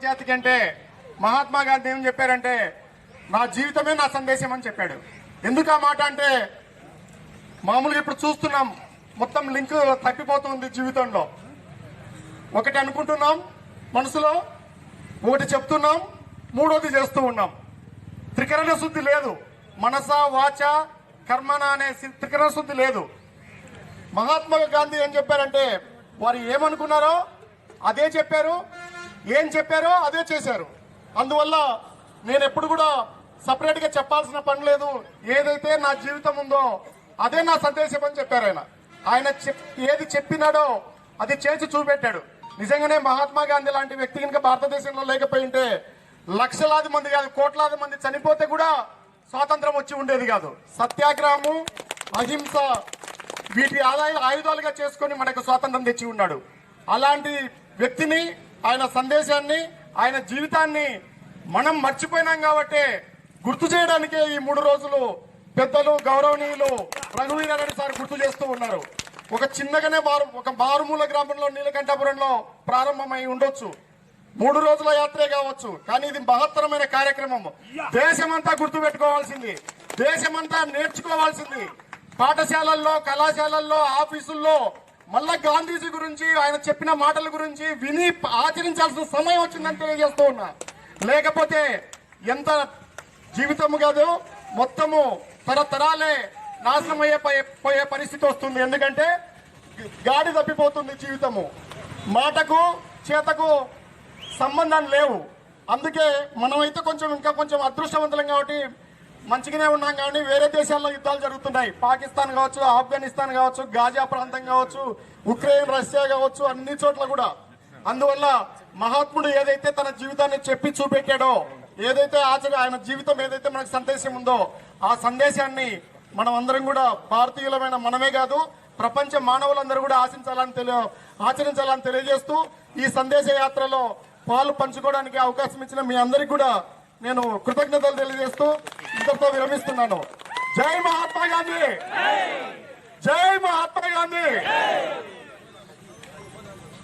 జాతి కంటే మహాత్మా గాంధీ ఏం చెప్పారంటే నా జీవితమే నా సందేశం అని చెప్పాడు. ఎందుకు ఆ మాట అంటే మామూలుగా ఇప్పుడు చూస్తున్నాం మొత్తం లింక్ తప్పిపోతుంది జీవితంలో. ఒకటి అనుకుంటున్నాం మనసులో, ఒకటి చెప్తున్నాం, మూడోది చేస్తూ ఉన్నాం. త్రికరణ శుద్ధి లేదు. మనస వాచ కర్మణ అనే త్రికరణ శుద్ధి లేదు. మహాత్మా గాంధీ ఏం చెప్పారంటే వారు ఏమనుకున్నారో అదే చెప్పారు, ఏం చెప్పారో అదే చేశారు. అందువల్ల నేను ఎప్పుడు కూడా సపరేట్ గా చెప్పాల్సిన పని లేదు. ఏదైతే నా జీవితం ఉందో అదే నా సందేశం అని చెప్పారు. ఆయన ఏది చెప్పినాడో అది చేసి చూపెట్టాడు. నిజంగానే మహాత్మా గాంధీ లాంటి వ్యక్తి కనుక భారతదేశంలో లేకపోయింటే లక్షలాది మంది కాదు కోట్లాది మంది చనిపోతే కూడా స్వాతంత్రం వచ్చి ఉండేది కాదు. సత్యాగ్రహము, అహింస వీటి ఆయుధాలుగా చేసుకుని మనకు స్వాతంత్రం తెచ్చి ఉన్నాడు. అలాంటి వ్యక్తిని, ఆయన సందేశాన్ని, ఆయన జీవితాన్ని మనం మర్చిపోయినాం కాబట్టి గుర్తు చేయడానికే ఈ 3 రోజులు పెద్దలు గౌరవనీయులు రఘువీరారెడ్డి సార్ గుర్తు చేస్తూ ఉన్నారు. ఒక చిన్నగానే ఒక మారుమూల గ్రామంలో నీలకంఠపురంలో ప్రారంభమై ఉండొచ్చు, 3 రోజుల యాత్రే కావచ్చు, కానీ ఇది మహత్తరమైన కార్యక్రమం. దేశమంతా గుర్తు పెట్టుకోవాల్సింది, దేశమంతా నేర్చుకోవాల్సింది. పాఠశాలల్లో, కళాశాలల్లో, ఆఫీసుల్లో మళ్ళా గాంధీజీ గురించి, ఆయన చెప్పిన మాటల గురించి విని ఆచరించాల్సిన సమయం వచ్చిందని తెలియజేస్తూ ఉన్నా. లేకపోతే ఎంత జీవితము కాదు మొత్తము తరతరాలే నాశనం పోయే పరిస్థితి వస్తుంది. ఎందుకంటే గాడి తప్పిపోతుంది జీవితము. మాటకు చేతకు సంబంధాలు లేవు. అందుకే మనమైతే ఇంకా కొంచెం అదృష్టవంతులం కాబట్టి మంచిగానే ఉన్నాం. కానీ వేరే దేశాల్లో యుద్ధాలు జరుగుతున్నాయి. పాకిస్తాన్ కావచ్చు, ఆఫ్ఘనిస్తాన్ కావచ్చు, గాజా ప్రాంతం కావచ్చు, ఉక్రెయిన్, రష్యా కావచ్చు, అన్ని చోట్ల కూడా. అందువల్ల మహాత్ముడు ఏదైతే తన జీవితాన్ని చెప్పి చూపెట్టాడో, ఏదైతే ఆయన జీవితం ఏదైతే మనకు సందేశం ఉందో ఆ సందేశాన్ని మనం అందరం కూడా భారతీయులమైన మనమే కాదు ప్రపంచ మానవులందరూ కూడా ఆచరించాలని తెలియజేస్తూ ఈ సందేశ యాత్రలో పాలు పంచుకోవడానికి అవకాశం ఇచ్చిన మీ అందరికి కూడా నేను కృతజ్ఞతలు తెలియజేస్తూ ఇంతతో విరమిస్తున్నాను. జై మహాత్మా గాంధీ, జై మహాత్మా గాంధీ.